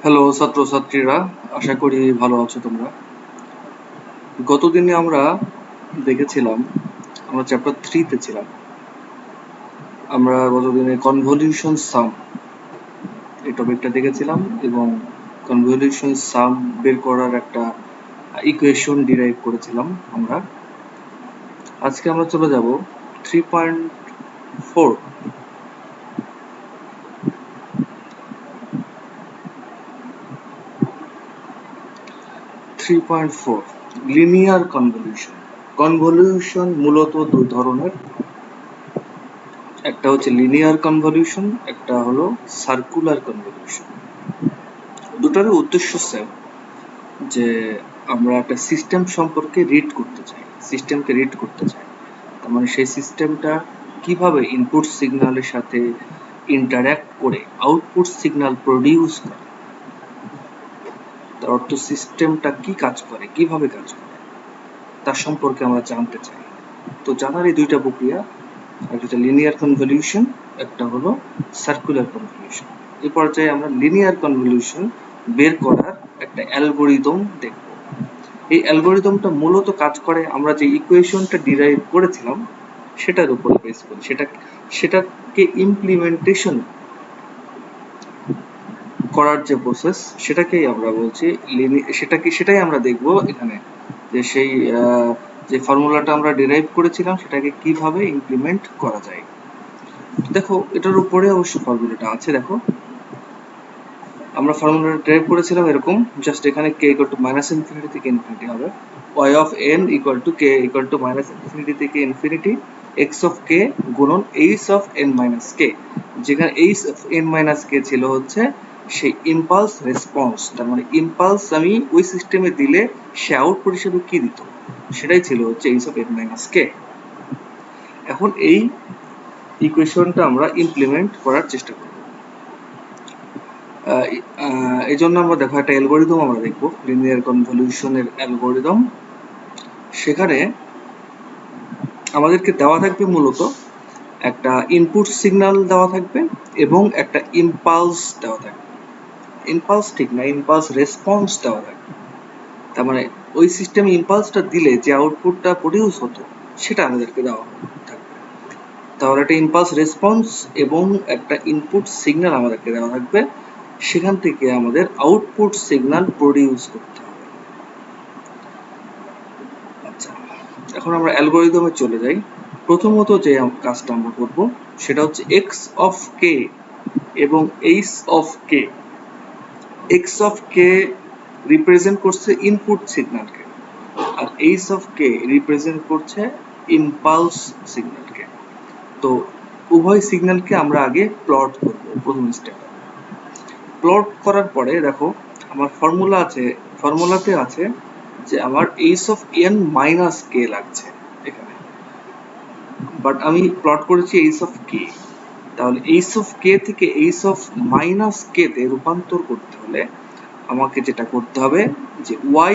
Hello ছাত্রছাত্রীরা, আশা করি ভালো আছো তোমরা। গতদিনে আমরা দেখেছিলাম, আমরা চ্যাপ্টার 3 তে ছিলাম। আমরা গতদিনে কনভলিউশন সাম এই টপিকটা দেখেছিলাম এবং কনভলিউশন সাম বের করার একটা ইকুয়েশন ডিরাইভ করেছিলাম আমরা। আজকে আমরা চলে যাব 3.4। 3.4 লিনিয়ার কনভলিউশন। কনভলিউশন মূলত দুই ধরনের, একটা হচ্ছে লিনিয়ার কনভলিউশন, একটা হলো সার্কুলার কনভলিউশন। দুটারই উদ্দেশ্য সেম, যে আমরা একটা সিস্টেম সম্পর্কে রিড করতে চাই, সিস্টেমকে রিড করতে চাই। তার মানে সেই সিস্টেমটা কিভাবে ইনপুট সিগন্যালের সাথে ইন্টারঅ্যাক্ট করে আউটপুট সিগন্যাল প্রডিউস করে, তার অর্থ সিস্টেমটা কি কাজ করে, কিভাবে কাজ করে, তার সম্পর্কে আমরা জানতে চাই। তো জানার এই দুইটা প্রক্রিয়া, একটা হচ্ছে লিনিয়ার কনভলিউশন, একটা হলো সার্কুলার কনভলিউশন। এই পর্যায়ে আমরা লিনিয়ার কনভলিউশন বের করার একটা অ্যালগোরিদম দেখব। এই অ্যালগোরিদমটা মূলত কাজ করে আমরা যে ইকুয়েশনটা ডিরাইভ করেছিলাম সেটার উপরে বেস করে, সেটাকে ইমপ্লিমেন্টেশন করার যে প্রসেস, সেটাকেই আমরা বলছি সেটাই আমরা দেখব এখানে, যে সেই যে ফর্মুলাটা আমরা ডিরাইভ করেছিলাম সেটাকে কিভাবে ইমপ্লিমেন্ট করা যায়। দেখো, এটার উপরে অবশ্য ফর্মুলাটা আছে। দেখো, আমরা ফর্মুলাটা ড্রাইভ করেছিলাম এরকম, জাস্ট এখানে k −∞ থেকে ইনফিনিটি হবে, y of n = k −∞ থেকে ইনফিনিটি x of k গুণন h of n - k, যেখানে h of n - k ছিল হচ্ছে সেই ইম্পালস রেসপন্স। তার মানে ইম্পালস আমি ওই সিস্টেমে দিলে সে আউটপুট হিসেবে কি দিত, সেটাই ছিল হচ্ছে h of n - k। এখন এই ইকুয়েশনটা আমরা ইমপ্লিমেন্ট করার চেষ্টা করব। এই জন্য আমরা দেখো একটা অ্যালগোরিদম আমরা দেখবো, লিনিয়ার কনভলিউশনের অ্যালগোরিদম। সেখানে আমাদেরকে দেওয়া থাকবে মূলত একটা ইনপুট সিগন্যাল দেওয়া থাকবে এবং একটা ইম্পালস দেওয়া থাকবে। ইম্পালস ঠিক না, ইম্পালস রেসপন্স দেওয়া থাকবে। তার মানে ওই সিস্টেমে ইম্পালসটা দিলে যে আউটপুটটা প্রডিউস হতো সেটা আমাদেরকে দেওয়া থাকবে। তাহলে একটা ইম্পালস রেসপন্স এবং একটা ইনপুট সিগন্যাল আমাদেরকে দেওয়া থাকবে, সেখান থেকে আমাদের আউটপুট সিগন্যাল প্রডিউস করতে হবে। আচ্ছা, এখন আমরা অ্যালগোরিদমে চলে যাই। প্রথমত যে কাজটা আমরা করব সেটা হচ্ছে x of k এবং h of k। x of k represent করছে ইনপুট সিগন্যালকে, আর h of k রিপ্রেজেন্ট করছে ইম্পালস সিগন্যালকে। তো উভয় সিগন্যালকে আমরা আগে প্লট করব প্রথম স্টেপে। প্লট করার পরে দেখো আমার ফর্মুলাতে আছে যে আমার h of n - k লাগছে এখানে, বাট আমি প্লট করেছি h of k। তাহলে h of k থেকে h of - k তে রূপান্তর করতে হলে আমাকে যেটা করতে হবে যে y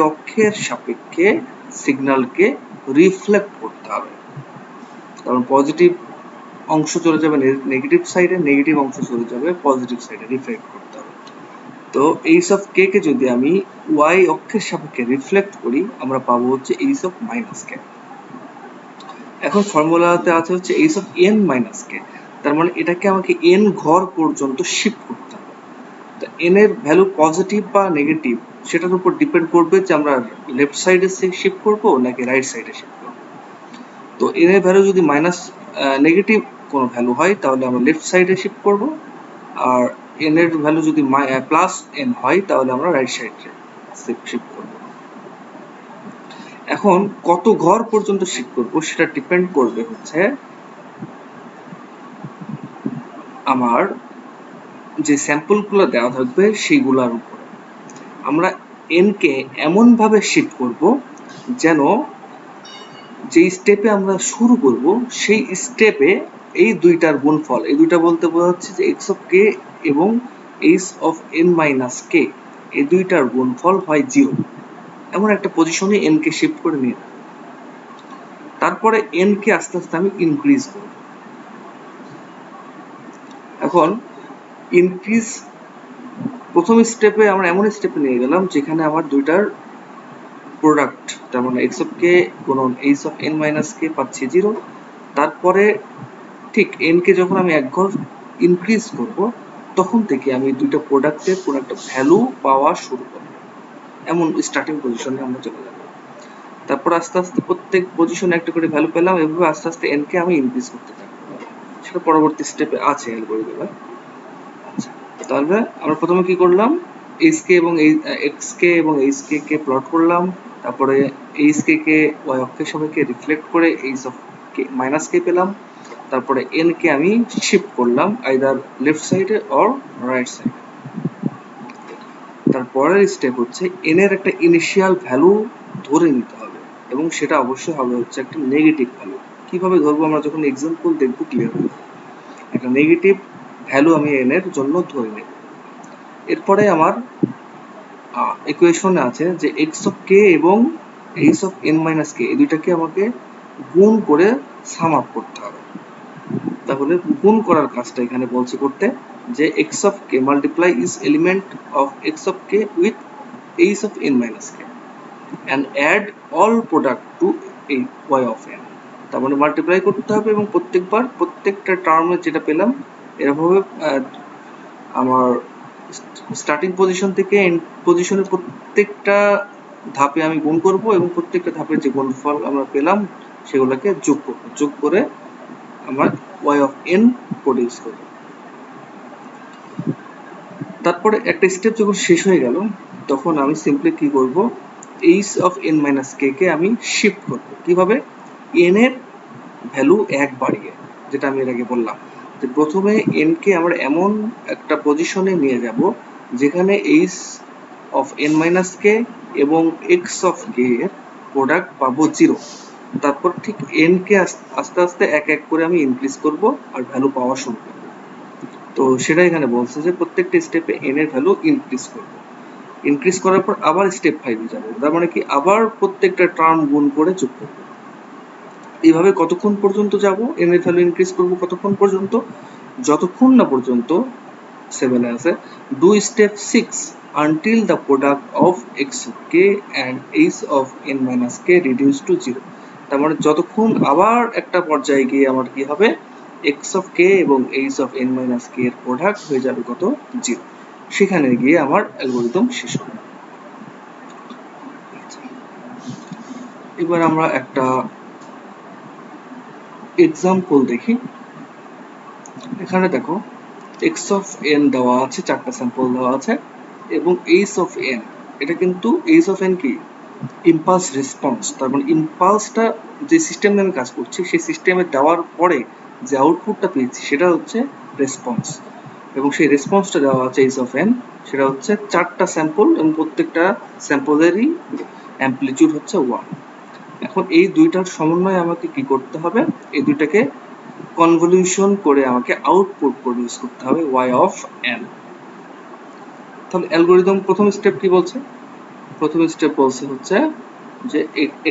অক্ষের সাপেক্ষে সিগন্যালকে রিফ্লেক্ট করতে হবে। কারণ পজিটিভ অংশ চলে যাবে নেগেটিভ সাইডে, নেগেটিভ অংশ চলে যাবে পজিটিভ সাইডে, রিফ্লেক্ট করতে হবে। তো h of k কে যদি আমি y অক্ষের সাপেক্ষে রিফ্লেক্ট করি আমরা পাবো হচ্ছে h of - k। এখন ফর্মুলাতে আছে হচ্ছে h of n - k, তার মানে এটাকে আমাকে n ঘর পর্যন্ত শিফট করতে হবে। তো n এর ভ্যালু পজিটিভ বা নেগেটিভ সেটার উপর ডিপেন্ড করবে যে আমরা লেফট সাইডে শিফট করব নাকি রাইট সাইডে শিফট করব। তো n এর ভ্যালু যদি নেগেটিভ কোনো ভ্যালু হয় তাহলে আমরা লেফট সাইডে শিফট করব, আর n এর ভ্যালু যদি প্লাস n হয় তাহলে আমরা রাইট সাইডে শিফট করব। এখন কত ঘর পর্যন্ত শিফট করব সেটা ডিপেন্ড করবে হচ্ছে আমার যে স্যাম্পলগুলো দেওয়া থাকবে সেইগুলোর উপরে। আমরা n কে এমন ভাবে শিফট করব যেন যে স্টেপে আমরা শুরু করব সেই স্টেপে এই দুইটার গুণফল, এই দুইটা বলতে বোঝাচ্ছে যে x of k এবং h of n - k, এই দুইটার গুণফল হয় 0, এমন একটা পজিশনে n কে শিফট করে নিয়ে যাব। তারপরে n কে আস্তে আস্তে আমি ইনক্রিজ করব। এখন ইনক্রিজ প্রথম স্টেপে আমরা এমন স্টেপে নিয়ে গেলাম যেখানে আমার দুইটার প্রোডাক্ট, তার মানে এক্স অফ কে গুণন এইচ অফ এন মাইনাস কে পাচ্ছি 0। তারপরে ঠিক এন কে যখন আমি এক ঘর ইনক্রিজ করব তখন থেকে আমি দুইটা প্রোডাক্টের কোনো একটা ভ্যালু পাওয়া শুরু করব, এমন স্টার্টিং পজিশনে আমরা চলে যাব। তারপর আস্তে আস্তে প্রত্যেক পজিশনে একটা করে ভ্যালু পেলাম, এভাবে আস্তে আস্তে এন কে আমি ইনক্রিজ করতে থাকবো। সেটা পরবর্তী স্টেপে আছে অ্যালগরিদমে। আচ্ছা, তাহলে আমরা প্রথমে কি করলাম, এইচ কে এবং এক্স কে এবং এইচ কে কে প্লট করলাম। তারপরে এইচ কে কে ওয়াই অক্ষের সাপেক্ষে রিফ্লেক্ট করে এইচ অফ কে মাইনাস কে পেলাম। তারপরে এন কে আমি শিফট করলাম আইদার লেফট সাইডে অর রাইট সাইডে। তারপরের স্টেপ হচ্ছে এন এর একটা ইনিশিয়াল ভ্যালু ধরে নিতে হবে, এবং সেটা অবশ্যই হবে হচ্ছে একটা নেগেটিভ ভ্যালু। কিভাবে ধরবো আমরা যখন এক্সাম্পল দেখবো ক্লিয়ার হবে। একটা নেগেটিভ ভ্যালু আমি এন এর জন্য ধরে নেব। এরপরে আমার ইকুয়েশনে আছে যে এক্স অফ কে এবং এইচ অফ এন মাইনাস কে, এই দুইটাকে আমাকে গুণ করে সাম আপ করতে হবে। তাহলে গুণ করার কাজটা এখানে বলছে করতে, যে x of k multiply is element of x of k with h of N minus k and add all product to এই ওয়াই অফ এন। তার মানে মাল্টিপ্লাই করতে হবে এবং প্রত্যেকবার প্রত্যেকটা টার্মে যেটা পেলাম এরকমভাবে আমার স্টার্টিং পজিশন থেকে এন্ড পজিশনের প্রত্যেকটা ধাপে আমি গুণ করব এবং প্রত্যেকটা ধাপে যে গুণফল আমরা পেলাম সেগুলোকে যোগ করব, যোগ করে আমরা y of n প্রডিউস করব। তারপরে একটা স্টেপ যখন শেষ হয়ে গেল তখন আমি সিম্পলি কি করব, h of n minus k কে আমি শিফট করব। কিভাবে? n এর ভ্যালু 1 বাড়িয়ে, যেটা আমি এর আগে বললাম যে প্রথমে n কে আমরা এমন একটা পজিশনে নিয়ে যাব যেখানে h of n minus k এবং x of k এর প্রোডাক্ট পাবো 0। তারপর ঠিক n কে আস্তে আস্তে এক এক করে আমি ইনক্রিজ করব আর ভ্যালু পাওয়া শুরু করব। তো সেটা এখানে বলছে যে প্রত্যেকটা স্টেপে n এর ভ্যালু ইনক্রিজ করব। ইনক্রিজ করার পর আবার স্টেপ 5 এ যাব, তার মানে কি আবার প্রত্যেকটা টার্ম গুণ করে যোগ করব। এইভাবে কতক্ষণ পর্যন্ত যাব, n এর ভ্যালু ইনক্রিজ করব কতক্ষণ পর্যন্ত, যতক্ষণ না পর্যন্ত 7 এ আছে do step 6 until the product of x of k and h of n minus k reduce to 0। তার মানে যতক্ষণ আবার একটা পর্যায়ে গিয়ে আমার কি হবে, x of k এবং h of n minus k এর প্রোডাক্ট হয়ে যাবে কত, 0। সেখানে গিয়ে আমার অ্যালগরিদম শেষ হবে। এবার আমরা একটা এক্সাম্পল দেখি। এখানে দেখো x of n দেওয়া আছে, চারটা স্যাম্পল দেওয়া আছে এবং h of n, এটা কিন্তু h of n কি ইম্পালস রেসপন্স। তার মানে ইম্পালসটা যে সিস্টেমে আমি কাজ করছি সেই সিস্টেমে দেওয়ার পরে যে আউটপুটটা পেয়েছি সেটা হচ্ছে রেসপন্স, এবং সেই রেসপন্সটা দেওয়া আছে h of n, সেটা হচ্ছে চারটা স্যাম্পল এবং প্রত্যেকটা স্যাম্পলেরই অ্যাম্পলিটিউড হচ্ছে 1। এখন এই দুইটার সমন্বয়ে আমাকে কি করতে হবে, এই দুইটাকে কনভলিউশন করে আমাকে আউটপুট প্রডিউস করতে হবে y of n। তাহলে অ্যালগরিদম প্রথম স্টেপ কি বলছে, প্রথম স্টেপ বলছে হচ্ছে যে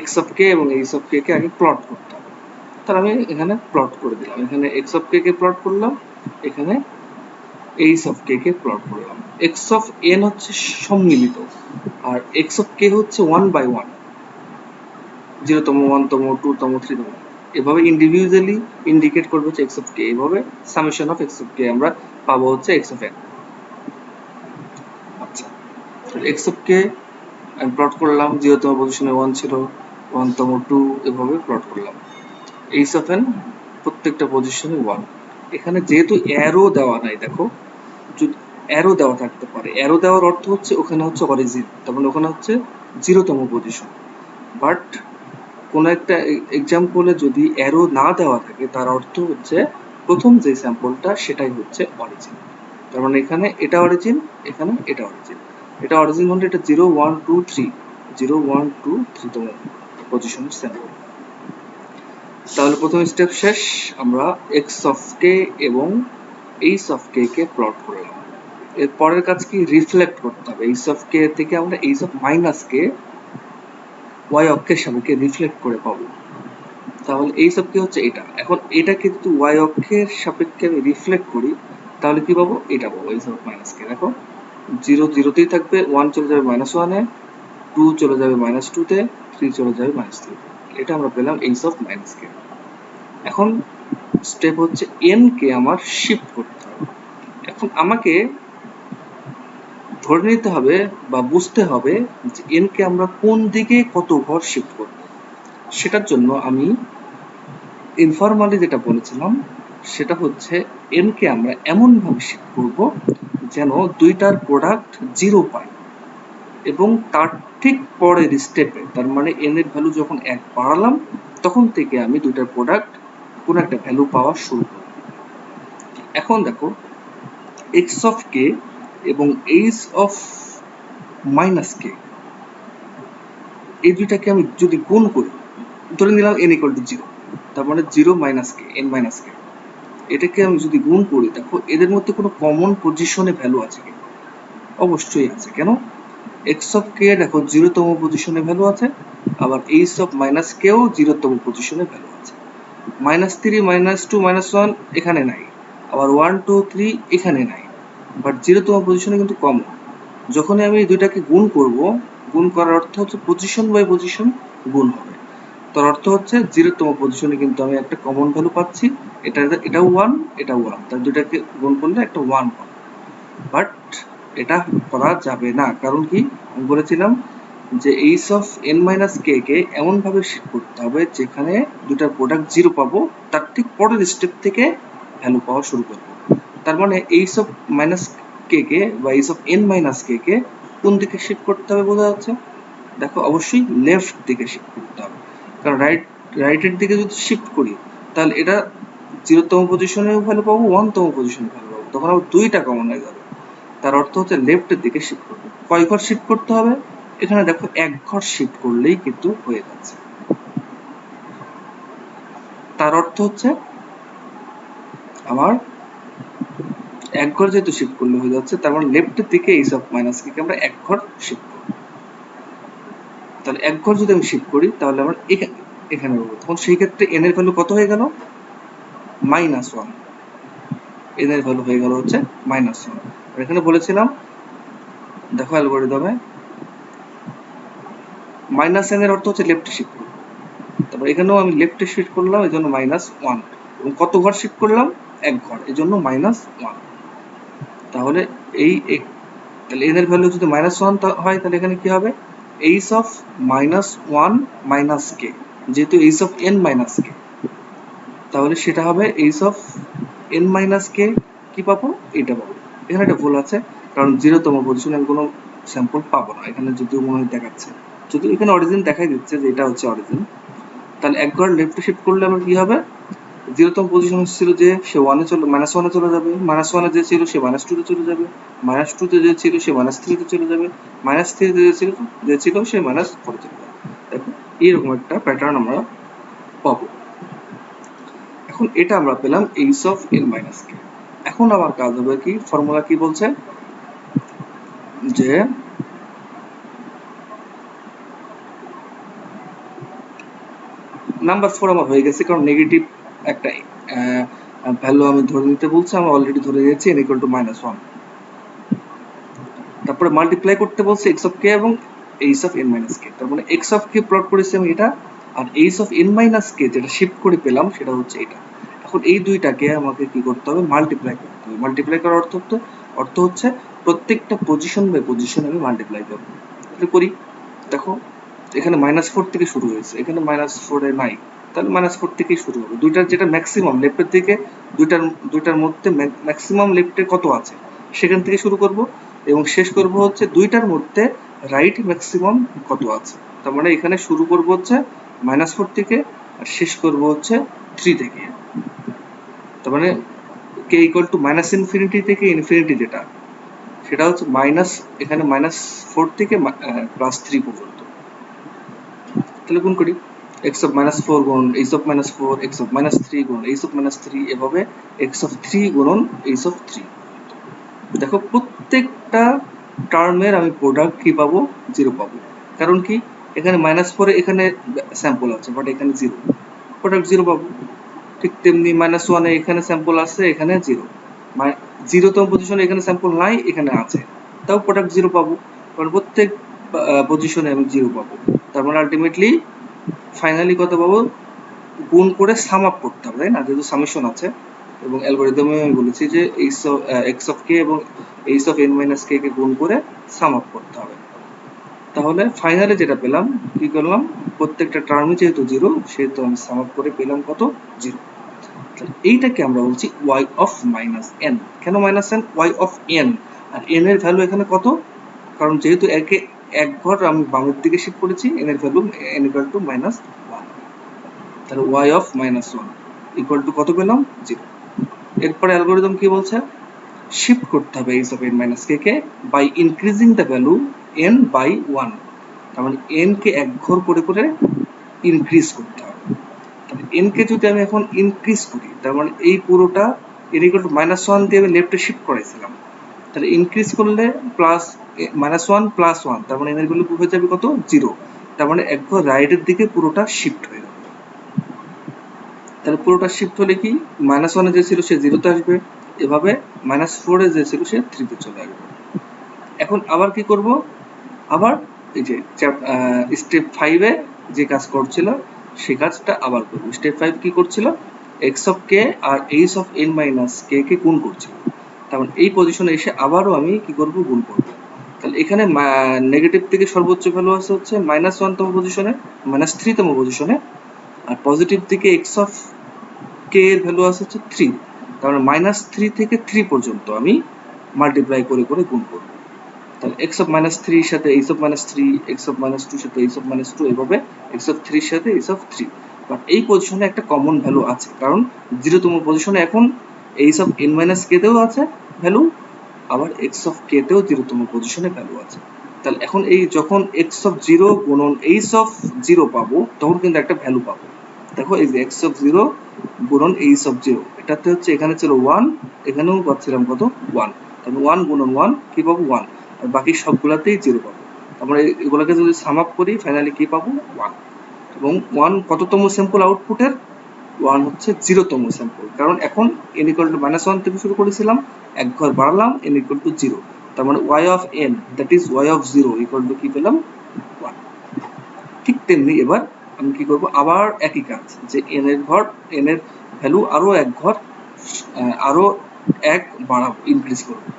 x of k এবং h of k কে আগে প্লট করতে হবে। তাহলে আমি এখানে প্লট করে দিলাম, এখানে x of k K plot করলাম, এখানে h of k K plot করলাম। x of n হচ্ছে সম্মিলিত আর x of k হচ্ছে 1 by 1, 0তম 1তম 2তম 3তম, এভাবে ইন্ডিভিজুয়ালি ইন্ডিকেট করবে হচ্ছে x of k। এভাবে summation of x of k আমরা পাবো হচ্ছে x of n। আচ্ছা, x of k আমি প্লট করলাম, 0তম পজিশনে 1 ছিল, 1তম 2, এভাবে প্লট করলাম। h of n প্রত্যেকটা পজিশনে 1। এখানে যেহেতু অ্যারো দেওয়া নাই, দেখো যদি অ্যারো দেওয়া থাকতে পারে, অ্যারো দেওয়ার অর্থ হচ্ছে ওখানে হচ্ছে অরিজিন, তার মানে ওখানে হচ্ছে 0তম পজিশন। বাট কোন একটা এক্সাম্পলে যদি অ্যারো না দেওয়া থাকে তার অর্থ হচ্ছে প্রথম যে স্যাম্পলটা সেটাই হচ্ছে অরিজিন। তার মানে এখানে এটা অরিজিন, এখানে এটা অরিজিন। এটা অরিজিন হলে এটা 0 1 2 3, 0 1 2 3তম পজিশনের স্যাম্পল। তাহলে প্রথম স্টেপ শেষ, আমরা x of k এবং h of k K plot করলাম। এর পরের কাজ কি, রিফ্লেক্ট করতে হবে। h of k থেকে আমরা h of minus k y অক্ষের সাপেক্ষে রিফ্লেক্ট করে পাবো। তাহলে h of k হচ্ছে এটা। এখন এটাকে যদি y অক্ষের সাপেক্ষে আমি রিফ্লেক্ট করি তাহলে কি পাবো, এটা পাবো h of minus k। দেখো জিরো জিরোতেই থাকবে, 1 চলে যাবে -1 এ, 2 চলে যাবে -2 তে, 3 চলে যাবে -3 তে। এটা আমরা পেলাম এইচ অফ মাইনাস কে। এখন স্টেপ হচ্ছে n কে আমার শিফট করতে হবে। এখন আমাকে ধরে নিতে হবে বা বুঝতে হবে যে n কে আমরা কোন দিকে কত ঘর শিফট করব। সেটার জন্য আমি ইনফরমালি যেটা বলেছিলাম সেটা হচ্ছে n কে আমরা এমন ভাবে শিফট করব যেন দুইটার প্রোডাক্ট 0 পাই, এবং তার ঠিক পরের স্টেপে, তার মানে n এর ভ্যালু যখন 1 বাড়ালাম তখন থেকে আমি দুইটার প্রোডাক্ট কোন একটা ভ্যালু পাওয়া শুরু করব। এখন দেখো x অফ k এবং h অফ মাইনাস k, এই দুইটাকে আমি যদি গুণ করি, ধরে নিলাম n ইকুয়াল টু 0, তার মানে 0 minus k, n minus k, এটাকে আমি যদি গুণ করি, দেখো এদের মধ্যে কোনো কমন পজিশনে ভ্যালু আছে কি? অবশ্যই আছে। কেন? x অফ k দেখো 0তম পজিশনে ভ্যালু আছে, আবার h অফ মাইনাস কেও 0তম পজিশনে ভ্যালু আছে। -3, -2, -1 এখানে নাই, আবার 1, 2, 3 এখানে নাই, বাট 0তম পজিশনে কিন্তু কমন। যখনই আমি এই দুইটাকে গুণ করব, গুণ করার অর্থ হচ্ছে পজিশন বাই পজিশন গুণ হবে। তার অর্থ হচ্ছে 0তম পজিশনে কিন্তু আমি একটা কমন ভ্যালু পাচ্ছি, এটাও 1, এটাও 1, তার দুইটাকে গুণ করলে একটা 1 পাবো। বাট এটা করা যাবে না, কারণ কি? আমি বলেছিলাম যে h of n minus k কে এমন ভাবে শিফট করতে হবে যেখানে দুটার প্রোডাক্ট 0 পাবো, তার ঠিক পরের স্টেপ থেকে ভ্যালু পাওয়া শুরু করব। তার মানে h অফ মাইনাস k কে বা h of n minus k কে কোন দিকে শিফট করতে হবে বোঝা যাচ্ছে? দেখো অবশ্যই লেফট দিকে শিফট করতে হবে, কারণ রাইটের দিকে যদি শিফট করি তাহলে এটা 0তম পজিশনেও ভ্যালু পাবো, 1তম পজিশনে ভ্যালু পাবো, তখন আবার দুইটা কমন হয়ে যাবে। তার অর্থ হচ্ছে লেফটের দিকে শিফট করবো। কয় ঘর শিফট করতে হবে? এখানে দেখো 1 ঘর শিফট করলেই কিন্তু হয়ে যাচ্ছে। তার অর্থ হচ্ছে আমার 1 ঘর যেহেতু শিফট করলে হয়ে যাচ্ছে, তার মানে লেফটের দিকে h অফ মাইনাস কে আমরা 1 ঘর শিফট করব। তাহলে 1 ঘর যদি আমি শিফট করি তাহলে আমার এখানে পাবো। তখন সেই ক্ষেত্রে n এর ভ্যালু কত হয়ে গেল? -1। n এর ভ্যালু হয়ে গেল হচ্ছে -1। আর এখানে বলেছিলাম, দেখো অ্যালগরিদমে -n এর অর্থ হচ্ছে লেফটে শিফট করব। তারপর এখানেও আমি লেফটে শিফট করলাম, এই জন্য -1, এবং কত ঘর শিফট করলাম? 1 ঘর, এই জন্য -1। তাহলে তাহলে n এর ভ্যালু যদি -1 হয় তাহলে এখানে কি হবে? h অফ -1 মাইনাস k, যেহেতু h of n minus k, তাহলে সেটা হবে h of n minus k। কি পাবো? এটা পাবো। এখানে একটা ভুল আছে, কারণ 0তম পজিশনে আমি কোনো স্যাম্পল পাবো না, এখানে যদিও মনে হয় দেখাচ্ছে, যদিও এখানে অরিজিন দেখাই দিচ্ছে যে এটা হচ্ছে অরিজিন। তাহলে 1 ঘর লেফটে শিফট করলে আমার কি হবে? 0তম পজিশন ছিল যে সে -1 এ চলে যাবে, -1 এ যে ছিল সে -2 তে চলে যাবে, -2 তে যে ছিল সে -3 তে চলে যাবে, -3 তে যে ছিল সে -4 তে চলে যাবে। দেখো এইরকম একটা প্যাটার্ন আমরা পাবো। এখন এটা আমরা পেলাম h of n minus k। এখন আমার কাজ হবে কি? ফর্মুলা কি বলছে যে নাম্বার 4 আমার হয়ে গেছে, কারণ নেগেটিভ একটা ভ্যালু আমি ধরে নিতে বলছে, আমি অলরেডি ধরে নিয়েছি n ইকুয়াল টু -1। তারপরে মাল্টিপ্লাই করতে বলছে x অফ k এবং h of n minus k। তার মানে x অফ k প্লট করেছি আমি এটা, আর h of n minus k যেটা শিফট করে পেলাম সেটা হচ্ছে এটা। এখন এই দুইটাকে আমাকে কি করতে হবে? মাল্টিপ্লাই করতে হবে। মাল্টিপ্লাই করার অর্থ হচ্ছে প্রত্যেকটা পজিশন বাই পজিশন আমি মাল্টিপ্লাই করব। তাহলে করি, দেখো এখানে -4 থেকে শুরু হয়েছে, এখানে -4 এ নাই, তাহলে -4 থেকেই শুরু হবে। দুইটার যেটা ম্যাক্সিমাম লেফটের দিকে, দুইটার মধ্যে ম্যাক্সিমাম লেফটে কত আছে সেখান থেকে শুরু করব, এবং শেষ করব হচ্ছে দুইটার মধ্যে রাইট ম্যাক্সিমাম কত আছে। তার মানে এখানে শুরু করব হচ্ছে -4 থেকে আর শেষ করব হচ্ছে 3 থেকে। তার মানে k ইকুয়াল টু -ইনফিনিটি থেকে ইনফিনিটি যেটা, সেটা হচ্ছে এখানে -4 থেকে +3 পর্যন্ত। তাহলে গুণ করি, x অফ -4 গুণ h অফ -4, x অফ -3 গুণ h অফ -3, এভাবে x অফ 3 গুণন h অফ 3। দেখো প্রত্যেকটা টার্মের আমি প্রোডাক্ট কি পাবো? 0 পাবো। কারণ কি? এখানে -4 এ এখানে স্যাম্পল আছে, বাট এখানে 0, প্রোডাক্ট 0 পাবো। ঠিক তেমনি -1 এ এখানে স্যাম্পল আছে, এখানে 0, 0তম পজিশনে এখানে স্যাম্পল নাই, এখানে আছে, তাও প্রোডাক্ট জিরো পাবো, কারণ প্রত্যেক পজিশনে আমি জিরো পাবো। তার মানে আলটিমেটলি ফাইনালি কত পাবো, গুণ করে সাম আপ করতে হবে, তাই না, যেহেতু সামেশন আছে। এবং অ্যালগরিদমে আমি বলেছি যে এক্স অফ কে এবং H of N minus K K গুণ করে সাম আপ করতে হবে। তাহলে ফাইনালি যেটা পেলাম, কি করলাম, প্রত্যেকটা টার্মই যেহেতু জিরো, সেহেতু আমি সাম আপ করে পেলাম কত, জিরো। এইটাকে আমরা বলছি ওয়াই অফ মাইনাস এন। কেন minus n? Y of n. আর এন এর ভ্যালু এখানে কত, কারণ যেহেতু একে এক ঘর আমি বামের দিকে শিফট করেছি, এন এর value N equal to minus one. তাহলে Y of minus one equal to কত পেলাম, জিরো। এরপরে অ্যালগরিদম কি বলছে, শিফট করতে হবে h of N minus K k by increasing the value n by one. তার মানে এন কে এক ঘর করে করে ইনক্রিজ করতে হবে। তাহলে এন কে যদি আমি এখন ইনক্রিজ করি, তার মানে এই পুরোটা N equal to minus one দিয়ে আমি লেফটে শিফট করাইছিলাম, তাহলে ইনক্রিজ করলে plus minus one plus one, তার মানে এনের ভ্যালু হয়ে যাবে কত, জিরো। তার মানে এক ঘর রাইটের দিকে পুরোটা শিফট হয়ে যাবে। তাহলে পুরোটা শিফট হলে কি, মাইনাস ওয়ানে যে ছিল সে জিরোতে আসবে, এভাবে মাইনাস ফোরে যে ছিল সে থ্রিতে চলে আসবে। এখন আবার কি করব, আবার এই যে স্টেপ ফাইভে যে কাজ করছিল সেই কাজটা আবার করবো। স্টেপ ফাইভ কি করছিল, এক্স অফ কে আর H of N minus K K গুণ করছিল। তার মানে এই পজিশনে এসে আবারও আমি কি করব, গুণ করব। তাহলে এখানে নেগেটিভ থেকে সর্বোচ্চ ভ্যালু আছে হচ্ছে মাইনাস ওয়ানতম পজিশনে, মাইনাস থ্রিতম পজিশনে, আর পজিটিভ দিকে এক্স অফ কে এর ভ্যালু আছে হচ্ছে থ্রি। তার মানে মাইনাস থ্রি থেকে থ্রি পর্যন্ত আমি মাল্টিপ্লাই করে করে গুণ করব। তাহলে এক্স অফ মাইনাস থ্রির সাথে H of minus three, X of minus টুর সাথে এইচ অফ মাইনাস টু, এভাবে এক্স অফ থ্রির সাথে এইচ অফ থ্রি। বাট এই পজিশনে একটা কমন ভ্যালু আছে, কারণ জিরোতম পজিশনে এখন এইচ অফ এন মাইনাস কে তেও আছে ভ্যালু, আবার এক্স অফ কে তেও জিরোতম পজিশনে ভ্যালু আছে। তাহলে এখন এই যখন এক্স অফ জিরো গুণন এইচ অফ জিরো পাবো, তখন কিন্তু একটা ভ্যালু পাবো। দেখো এই যে এক্স অফ জিরো গুণন এইচ অফ জিরো, এটাতে হচ্ছে এখানে ছিল ওয়ান, এখানেও পাচ্ছিলাম কত, ওয়ান। তাহলে ওয়ান গুণন ওয়ান কি পাবো, ওয়ান। আর বাকি সবগুলাতেই জিরো পাবো। আমরা এগুলোকে যদি সাম আপ করি ফাইনালি কি পাবো, ওয়ান। এবং ওয়ান কততম স্যাম্পল আউটপুটের, ওয়ান হচ্ছে জিরোতম স্যাম্পল, কারণ এখন n equal to minus one থেকে শুরু করেছিলাম, এক ঘর বাড়ালাম, এন ইকুয়াল টু জিরো। তার মানে y of n that is y of zero equal to কি পেলাম, ওয়ান। ঠিক তেমনি এবার আমি কি করব, আবার একই কাজ, যে এন এর ঘর, এন এর ভ্যালু আরো এক ঘর, আরো এক বাড়াবো, ইনক্রিজ করবো।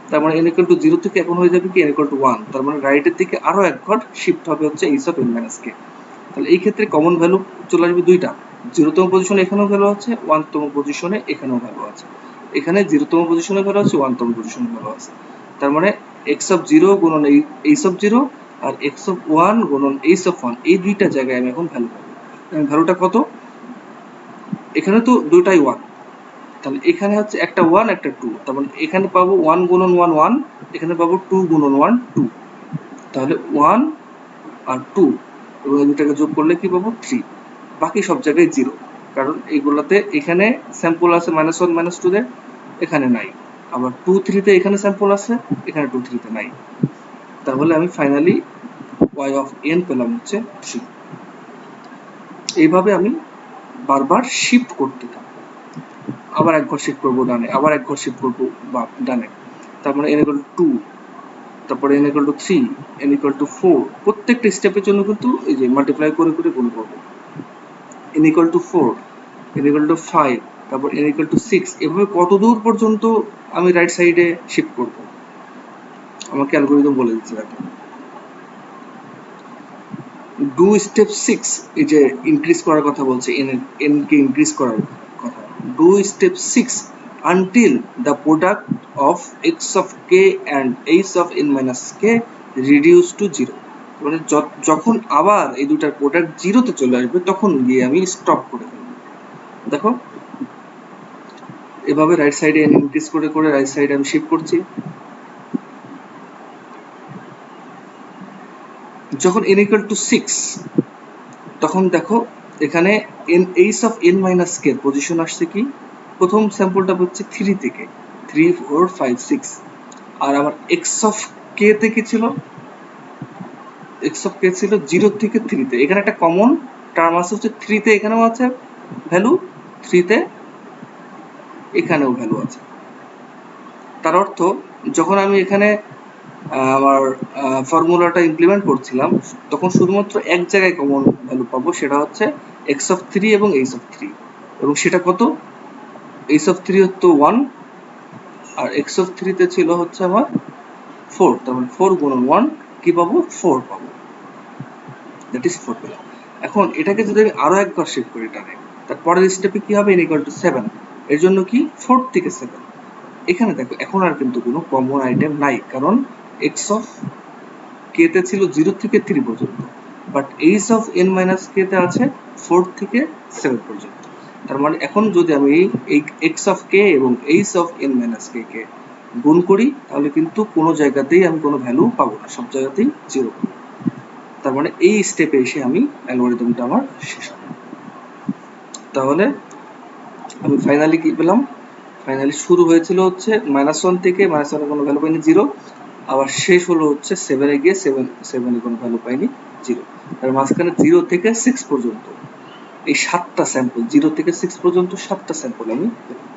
তার মানে n ইকুয়াল টু জিরো থেকে এখন হয়ে যাবে কি n ইকুয়াল টু ওয়ান। তার মানে রাইটের দিকে আরো এক ঘর শিফট হবে হচ্ছে এইচ অফ এন মাইনাস কে। তাহলে এই ক্ষেত্রে কমন ভ্যালু চলে আসবে দুইটা, জিরোতম পজিশনে এখানেও ভ্যালু আছে, ওয়ানতম পজিশনে এখানেও ভ্যালু আছে। এখানে জিরোতম পজিশনে ভ্যালু আছে, ওয়ানতম পজিশনে ভ্যালু আছে। তার মানে এক্স অফ জিরো গুণন এইচ অফ জিরো আর এক্স অফ ওয়ান গুণন এইচ অফ ওয়ান, এই দুইটা জায়গায় আমি এখন ভ্যালু পাবো। ভ্যালুটা কত, এখানে তো দুইটাই ওয়ান, তাহলে এখানে হচ্ছে একটা ওয়ান একটা টু, তার মানে এখানে পাবো ওয়ান গুণন ওয়ান ওয়ান, এখানে পাবো টু গুণন ওয়ান টু। তাহলে ওয়ান আর টু এবং এই দুটাকে যোগ করলে কি পাবো, থ্রি। বাকি সব জায়গায় জিরো, কারণ এইগুলোতে এখানে স্যাম্পল আছে মাইনাস ওয়ান মাইনাস টু তে, এখানে নাই। আবার টু থ্রিতে এখানে স্যাম্পল আছে, এখানে টু থ্রিতে নাই। তাহলে আমি ফাইনালি ওয়াই অফ এন পেলাম হচ্ছে থ্রি। এইভাবে আমি বারবার শিফট করতে থাকবো, আবার এক ঘর শিফট করবো ডানে, আবার এক ঘর শিফট করবো ডানে। তারপরে n ইকুয়াল টু 2, তারপরে n equal to 3, n equal to 4, প্রত্যেকটা স্টেপের জন্য কিন্তু এই যে মাল্টিপ্লাই করে করে গুণ করবো। n equal to 4, n equal to 5, তারপর n ইকুয়াল টু 6, এভাবে কত দূর পর্যন্ত আমি রাইট সাইডে শিফট করব, আমাকে অ্যালগরিদম বলে দিচ্ছে। দেখো ডু স্টেপ 6, এই যে ইনক্রিজ করার কথা বলছে, n কে ইনক্রিজ করার কথা। Do step 6 until the product of x of k and h of n minus k reduce to 0, মানে যখন আবার এই দুটার প্রোডাক্ট জিরোতে চলে আসবে তখন গিয়ে আমি স্টপ করে ফেলবো। দেখো এভাবে রাইট সাইডে n ইনক্রিজ করে করে রাইট সাইডে আমি শিফট করছি। যখন n equal to 6, তখন দেখো এখানে h of n minus k position আসছে কি, প্রথম স্যাম্পলটা হচ্ছে 3 থেকে, 3 4 5 6, আর আমার x of k থেকে ছিল, x of k ছিল 0 থেকে 3 তে। এখানে একটা কমন টার্ম আছে হচ্ছে 3 তে, এখানেও আছে ভ্যালু, 3 তে এখানেও ভ্যালু আছে। তার অর্থ যখন আমি এখানে আমার ফর্মুলাটা ইমপ্লিমেন্ট করছিলাম, তখন শুধুমাত্র এক জায়গায় কমন ভ্যালু পাবো, সেটা হচ্ছে এক্স অফ থ্রি এবং এইচ অফ থ্রি, এবং সেটা কত? এইচ অফ থ্রি হচ্ছে 1 আর এক্স অফ থ্রিতে ছিল হচ্ছে আমার 4, তার মানে 4 গুণন 1 কি পাবো? 4 পাবো, দ্যাট ইজ 4 পেলাম। এখন এটাকে যদি আমি আরো একবার শিফট করি টানে, তারপরের স্টেপে কি হবে? n ইকুয়াল টু 7, এর জন্য কি 4 থেকে 7। এখানে দেখো এখন আর কিন্তু কোনো কমন আইটেম নাই, কারণ এক্স অফ কে তে ছিল 0 থেকে 3 পর্যন্ত, but H of n minus কে তে আছে 4 থেকে 7 পর্যন্ত। তার মানে এখন যদি আমি এই এক্স অফ কে এবং H of n minus K K গুণ করি, তাহলে কিন্তু কোনো জায়গাতেই আমি কোনো ভ্যালু পাবো না, সব জায়গাতেই 0 পাবো। তার মানে এই স্টেপে এসে আমি অ্যালগরিদমটা আমার শেষ হবে। তাহলে আমি ফাইনালি কি পেলাম? ফাইনালি শুরু হয়েছিল হচ্ছে -1 থেকে, -1 এর কোনো ভ্যালু পাইনি 0, আবার শেষ হলো হচ্ছে 7 এ গিয়ে 7 এর কোনো ভ্যালু পাইনি 0। তার মাঝখানে 0 থেকে 6 পর্যন্ত এই 7টা স্যাম্পল, 0 থেকে 6 পর্যন্ত 7টা স্যাম্পল আমি পেলাম।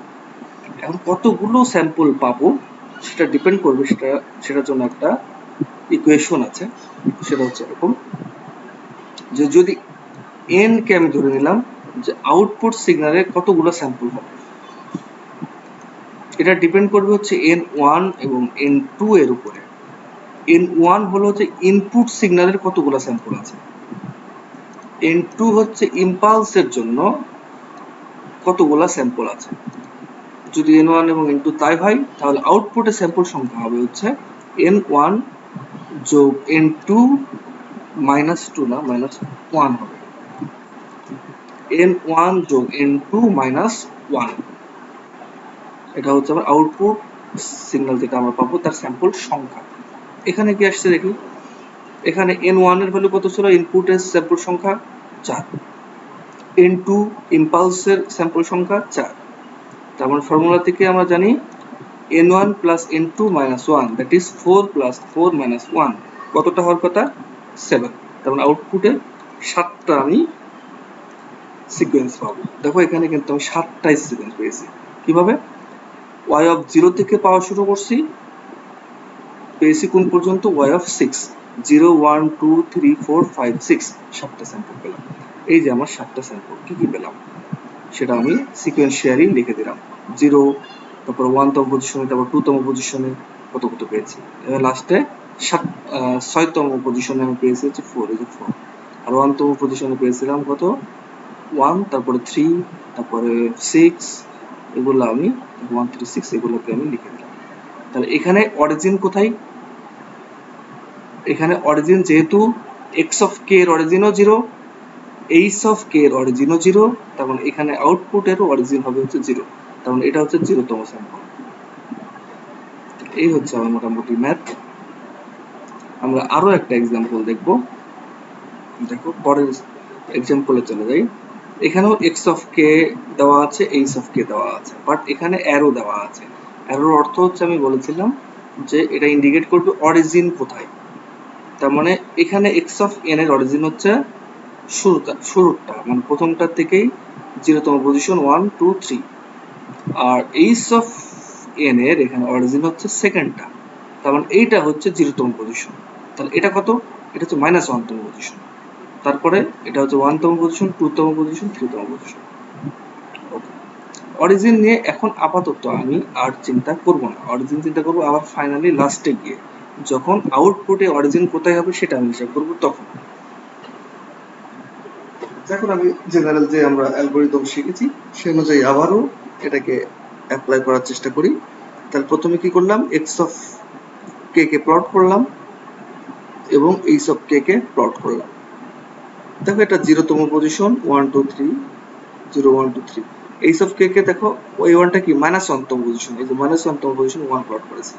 এখন কতগুলো স্যাম্পল পাবো সেটা ডিপেন্ড করবে, সেটার জন্য একটা ইকুয়েশন আছে, সেটা হচ্ছে এরকম যে যদি n কে আমি ধরে নিলাম যে আউটপুট সিগন্যালে কতগুলো স্যাম্পল হবে, এটা ডিপেন্ড করবে হচ্ছে n1 এবং n2 এর উপরে। n1 হলো হচ্ছে ইনপুট সিগন্যালের কতগুলো স্যাম্পল আছে, n2 হচ্ছে ইম্পালসের জন্য কতগুলো স্যাম্পল আছে। যদি n1 এবং n2 তাই হয়, তাহলে আউটপুটে স্যাম্পল সংখ্যা হবে হচ্ছে n1 যোগ n2 মাইনাস 2 না মাইনাস 1 হবে, n1 যোগ n2 মাইনাস 1, এটা হচ্ছে আমার আউটপুট সিগন্যাল যেটা আমরা পাবো তার স্যাম্পল সংখ্যা। এখানে কি আসছে দেখি, এখানে n1 এর ভ্যালু কত ছিল? ইনপুটের স্যাম্পল সংখ্যা 4, n2 ইম্পালসের স্যাম্পল সংখ্যা 4। তার মানে ফর্মুলা থেকে আমরা জানি n1 plus n2 minus 1, that is 4 plus 4 minus 1, কতটা হওয়ার কথা? 7। তার মানে আউটপুটে 7টা আমি সিকোয়েন্স পাবো। দেখো এখানে কিন্তু আমি 7টাই সিকোয়েন্স পেয়েছি। কিভাবে? y অফ 0 থেকে পাওয়া শুরু করছি, পেয়েছি কোন পর্যন্ত? y অফ 6, 0 1 2 3 4 5 6, 7টা স্যাম্পল পেলাম। এই যে আমার 7টা স্যাম্পল, কি কি পেলাম সেটা আমি সিকোয়েন্সিয়ালি লিখে দিলাম। 0, তারপর 1 তম পজিশনে, তারপর 2 তম পজিশনে কত কত পেয়েছি, এবার লাস্টে 6 তম পজিশনে আমি পেয়েছি হচ্ছে 4, এই যে 4, আর 1 তম পজিশনে পেয়েছিলাম কত? 1, তারপরে 3, তারপরে 6, এগুলো আমি 1 3 6 এগুলোকে আমি লিখে দিলাম। তাহলে এখানে অরিজিন কোথায়? এখানে অরিজিন যেহেতু x অফ k এর অরিজিনও 0, h অফ k এর অরিজিনও 0, তার মানে এখানে আউটপুটেরও অরিজিন হবে হচ্ছে 0, তার মানে এটা হচ্ছে 0 তম স্যাম্পল। এই হচ্ছে আমার মোটামুটি ম্যাথ। আমরা আরো একটা एग्जांपल দেখব। দেখো পরের एग्जांपले চলে যাই। এখানেও x অফ k দেওয়া আছে, h অফ k দেওয়া আছে, বাট এখানে অ্যারো দেওয়া আছে। অ্যারোর অর্থ হচ্ছে আমি বলেছিলাম যে এটা ইন্ডিকেট করবে অরিজিন কোথায়। তার মানে এখানে x অফ n এর অরিজিন হচ্ছে শুরুটা মানে প্রথমটা থেকেই 0 তম পজিশন 1 2 3, আর h অফ n এর এখানে অরিজিন হচ্ছে সেকেন্ডটা, তার মানে এইটা হচ্ছে 0 তম পজিশন। তাহলে এটা কত? এটা হচ্ছে -1 তম পজিশন, তারপরে এটা হচ্ছে 1 তম পজিশন, 2 তম পজিশন, 3 তম পজিশন। ওকে, অরিজিন নিয়ে এখন আপাতত আমি আর চিন্তা করব না, অরিজিন চিন্তা করব আবার ফাইনালি লাস্টে গিয়ে, যখন আউটপুটে অরিজিন কোথায় হবে সেটা আমি হিসাব করব তখন। এখন আমি জেনারেল যে আমরা অ্যালগরিদম শিখেছি সে অনুযায়ী আবারও এটাকে অ্যাপ্লাই করার চেষ্টা করি। তাহলে প্রথমে কি করলাম? X of K K plot করলাম এবং H of K K plot করলাম। দেখো এটা 0 তম পজিশন 1 2 3, 0 1 2 3। এইচ অফ কে কে দেখো ওই ওয়ানটা কি -1 তম পজিশন, এই যে -1 তম পজিশন 1 প্লট করেছে।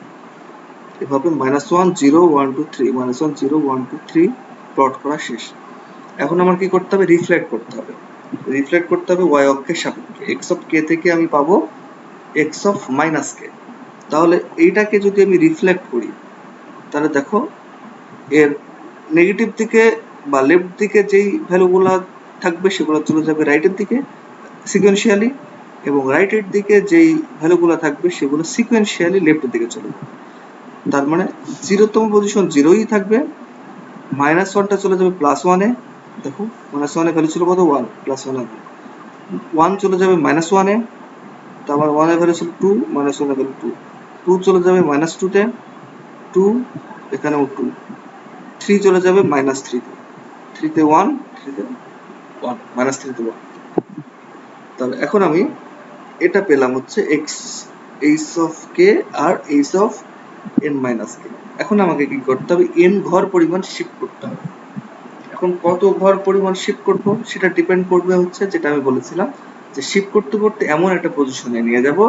এভাবে -1 0 1 2 3, -1 0 1 2 3 প্লট করা শেষ। এখন আমার কি করতে হবে? রিফ্লেক্ট করতে হবে। রিফ্লেক্ট করতে হবে y অক্ষের সাপেক্ষে। x অফ k থেকে আমি পাবো x অফ মাইনাস k। তাহলে এইটাকে যদি আমি রিফ্লেক্ট করি, তাহলে দেখো এর নেগেটিভ দিকে বা লেফট দিকে যেই ভ্যালুগুলো থাকবে সেগুলো চলে যাবে রাইটের দিকে সিকোয়েন্সিয়ালি, এবং রাইটের দিকে যেই ভ্যালুগুলো থাকবে সেগুলো সিকোয়েন্সিয়ালি লেফটের দিকে চলে যাবে। তার মানে 0তম পজিশন 0ই থাকবে, -1টা চলে যাবে +1-এ, দেখো -1 এর ভ্যালু ছিল কত 1, +1 আসবে, 1 চলে যাবে -1-এ, তারপর 1 এর ভ্যালু ছিল 2, -1 এর ভ্যালু 2, 2 চলে যাবে -2-তে, 2 এখানেও 2, 3 চলে যাবে -3-তে, 3-তে 1, 3-তে 1, -3-তে 1। তাহলে এখন আমি এটা পেলাম হচ্ছে h of k R h of n minus k। এখন আমাকে কি করতে হবে, n ঘর পরিমাণ শিফট করতে হবে। এখন কত ঘর পরিমাণ শিফট করব সেটা ডিপেন্ড করবে হচ্ছে, যেটা আমি বলেছিলাম যে শিফট করতে করতে এমন একটা পজিশনে নিয়ে যাব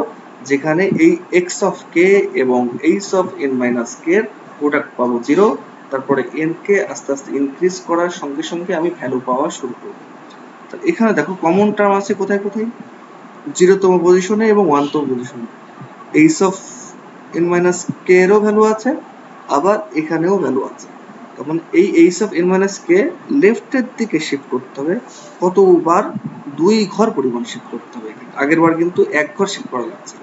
যেখানে এই x of k এবং h of n minus k এর প্রোডাক্ট পাবো 0, তারপরে n কে আস্তে আস্তে ইনক্রিজ করার সঙ্গে সঙ্গে আমি ভ্যালু পাওয়া শুরু করব। তাহলে এখানে দেখো কমন টার্ম আছে কোথায় কোথায়, 0তম পজিশনে এবং 1তম পজিশনে h of n minus k এরও ভ্যালু আছে, আবার এখানেও ভ্যালু আছে। তখন এই h of n minus k লেফটের দিকে শিফট করতে হবে, কতবার 2 ঘর পরিমাণ শিফট করতে হবে। আগের বার কিন্তু 1 ঘর শিফট করা লাগছে,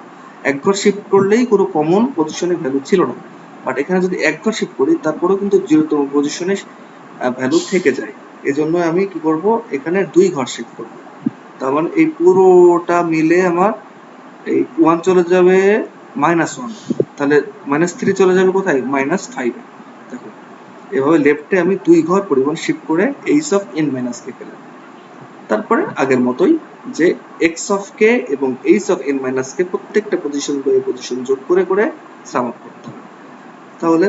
1 ঘর শিফট করলেই কোনো কমন পজিশনে ভ্যালু ছিল না, বাট এখানে যদি 1 ঘর শিফট করি তারপরেও কিন্তু 0তম পজিশনে ভ্যালু থেকে যায়। এজন্য আমি কি করব, এখানে 2 ঘর শিফট করব। তার মানে এই পুরোটা মিলে আমার এই 1 চলে যাবে -1, তাহলে -3 চলে যাবে কোথায়, -5। দেখো এভাবে লেফটে আমি 2 ঘর পরিমাণ শিফট করে h of n minus k পেলাম। তারপরে আগের মতোই যে x of k এবং h of n minus k প্রত্যেকটা পজিশন বাই পজিশন যোগ করে করে সাম আপ করতে হবে। তাহলে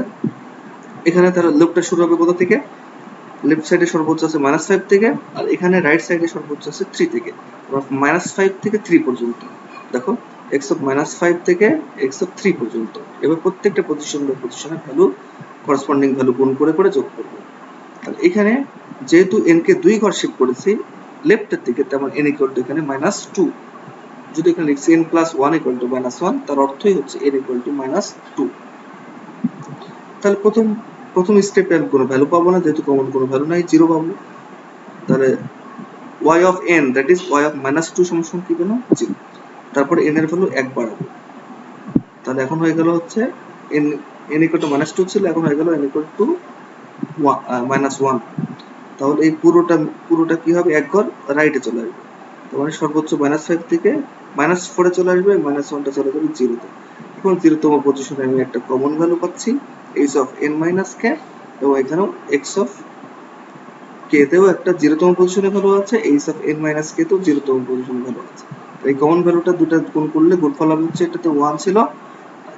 এখানে তার লুপটা শুরু হবে কোথা থেকে, লেফট সাইডে সর্বোচ্চ আছে -5 থেকে, আর এখানে রাইট সাইডে সর্বোচ্চ আছে 3 থেকে, -5 থেকে 3 পর্যন্ত। দেখো x of -5 থেকে x of 3 পর্যন্ত, এবার প্রত্যেকটা পজিশন বাই পজিশনের ভ্যালু করসপন্ডিং ভ্যালু গুণ করে করে যোগ করব। তাহলে এখানে যেহেতু n কে 2 ঘর শিফট করেছি লেফটের দিকে, তেমন n ইকুয়াল টু এখানে -2, যদি এখানে লিখছি n plus 1 equal to -1, তার অর্থই হচ্ছে n equal to -2। তাহলে প্রথম স্টেপে আমি কোনো ভ্যালু পাবো না, যেহেতু কমন কোনো ভ্যালু নাই, 0 পাবো। তাহলে y of n, that is y of -2 সমান কি পেলাম, 0। তারপরে n এর ভ্যালু 1 বাড়াবো, তাহলে এখন হয়ে গেল হচ্ছে n equal to -2 ছিল, এখন হয়ে গেল n equal to -1। তাহলে এই পুরোটা কি হবে, 1 ঘর রাইটে চলে আসবে, তার মানে সর্বোচ্চ -5 থেকে -4 এ চলে আসবে, -1টা চলে যাবে 0-তে। এখন 0তম পজিশনে আমি একটা কমন ভ্যালু পাচ্ছি h of n minus k, এবং এখানেও x of k তেও একটা 0তম পজিশনে ভ্যালু আছে, h of n minus k তেও 0তম পজিশনে ভ্যালু আছে। এই কমন ভ্যালুটা দুটো গুণ করলে গুণফল হবে হচ্ছে, এটাতে 1 ছিল,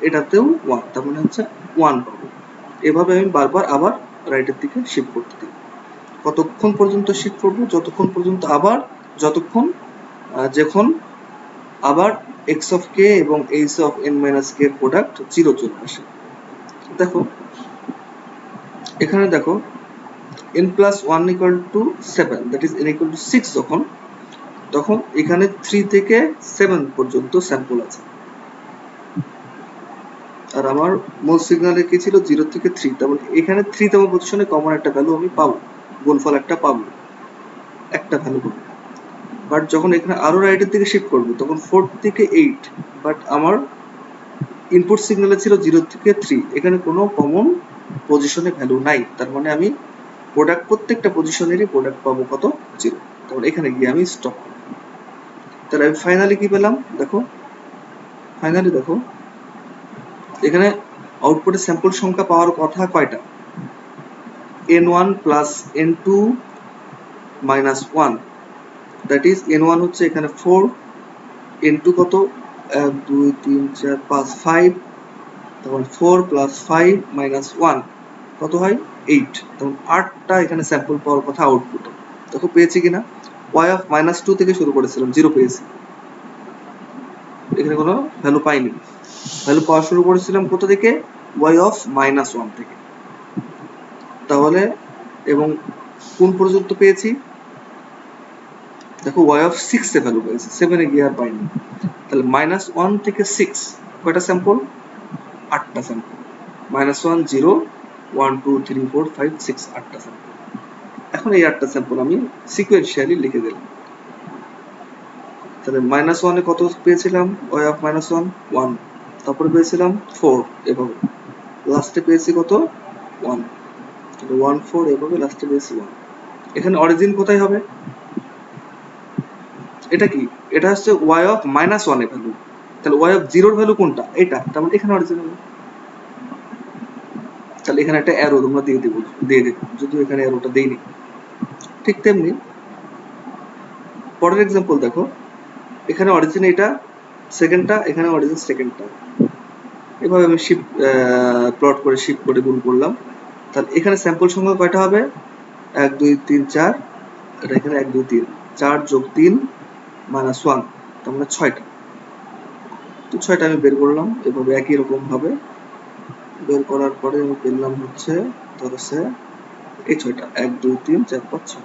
এটাতেও 1, তার মানে হচ্ছে 1 পাবো। এভাবে আমি বারবার আবার রাইটের দিকে শিফট করতে থাকি। কতক্ষণ পর্যন্ত শিফট করব, যতক্ষণ পর্যন্ত যখন আবার x of k এবং h of n minus k এর প্রোডাক্ট 0 চলে আসে। দেখো এখানে দেখো n plus 1 equal to 7, that is n equal to 6 তখন এখানে 3 থেকে 7 পর্যন্ত স্যাম্পল আছে, আর আমার মূল সিগন্যালে কি ছিল 0 থেকে 3, তারপর এখানে 3তম পজিশনে কমন একটা ভ্যালু আমি পাবো, গুণফল একটা পাবো, একটা ভ্যালু পাবো। বাট যখন এখানে আরো রাইটের দিকে শিফট করবো তখন 4 থেকে 8, বাট আমার ইনপুট সিগন্যালে ছিল 0 থেকে 3, এখানে কোনো কমন পজিশনে ভ্যালু নাই, তার মানে আমি প্রত্যেকটা পজিশনেরই প্রোডাক্ট পাবো কত, 0। তারপর এখানে গিয়ে আমি স্টপ করব। তাহলে আমি ফাইনালি কি পেলাম, দেখো এখানে আউটপুটে স্যাম্পল সংখ্যা পাওয়ার কথা কয়টা, n1 plus n2 minus 1, that is n1 হচ্ছে এখানে 4, n2 কত 1 2 3 4 5 5, তখন 4 plus 5 minus 1 কত হয় 8, তখন 8টা এখানে স্যাম্পল পাওয়ার কথা আউটপুটে। দেখো পেয়েছি কিনা, y of -2 থেকে শুরু করেছিলাম, 0 পেয়েছি, এখানে কোনো ভ্যালু পাইনি, ভ্যালু পাওয়া শুরু করেছিলাম কোথা থেকে, y of -1 থেকে। তাহলে এবং কোন পর্যন্ত পেয়েছি, দেখো y of 6 এ ভ্যালু পেয়েছি, 7 এ গিয়ে আর পাইনি। তাহলে -1 থেকে 6 কয়টা স্যাম্পল, 8টা স্যাম্পল, -1 0 1 2 3 4 5 6, 8টা স্যাম্পল। এখন এই 8টা স্যাম্পল আমি সিকোয়েন্সিয়ালি লিখে দিলাম। তাহলে -1 এ কত পেয়েছিলাম, y of -1 1, তারপরে পেয়েছিলাম 4, এভাবে লাস্টে পেয়েছি কত 1, তাহলে 1 4 এভাবে লাস্টে পেয়েছি 1। এখানে অরিজিন কোথায় হবে? এটা কি? এটা হচ্ছে y অফ -1 এর ভ্যালু। তাহলে y অফ 0 এর ভ্যালু কোনটা? এটা। তার মানে এখানে অরিজিন হবে। তাহলে এখানে একটা অ্যারো তোমরা দিয়ে দিবে, যদিও এখানে অ্যারোটা দেইনি। ঠিক তেমনি পরের এক্সাম্পল দেখো, এখানে অরিজিন এটা সেকেন্ডটা, এখানে অরিজিন সেকেন্ডটা। এভাবে আমি শিফট প্লট করে শিফট করে গুণ করলাম। তাহলে এখানে স্যাম্পল সংখ্যা কয়টা হবে? 1 2 3 4, এটা এখানে 1 2 3, 4 যোগ 3 মাইনাস 1, তার মানে 6টা। তো 6টা আমি বের করলাম এভাবে একই রকম ভাবে। বের করার পরে আমি পেলাম হচ্ছে ধরো এই 6টা, 1 2 3 4 5 6।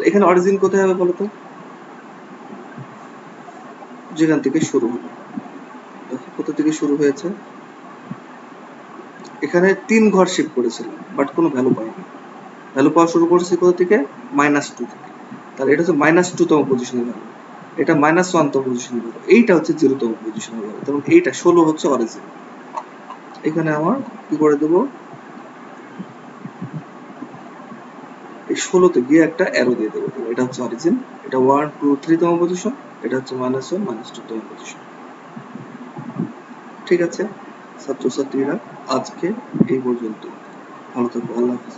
এখানে অরিজিন কোথায় হবে বলতো? যেখান থেকে শুরু হলো। দেখো কোথা থেকে শুরু হয়েছে? এখানে 3 ঘর শিফট করেছিলাম, বাট কোনো ভ্যালু পাইনি। ভ্যালু পাওয়া শুরু করেছি কোথা থেকে? -2 থেকে। তাহলে এটা হচ্ছে -2 তম পজিশনের ভ্যালু, এটা -1 তম পজিশনের ভ্যালু, এইটা হচ্ছে 0 তম পজিশনের ভ্যালু। তখন এইটা 16 হচ্ছে অরিজিন। এখানে আমার কি করে দেবো? এই 16তে গিয়ে একটা অ্যারো দিয়ে দেবো। এটা হচ্ছে অরিজিন, এটা 1 2 3 তম পজিশন, এটা হচ্ছে -1 -2 তম পজিশন। ঠিক আছে ছাত্রছাত্রীরা, আজকে এই পর্যন্ত। ভালো থাকবে, আল্লাহ হাফেজ।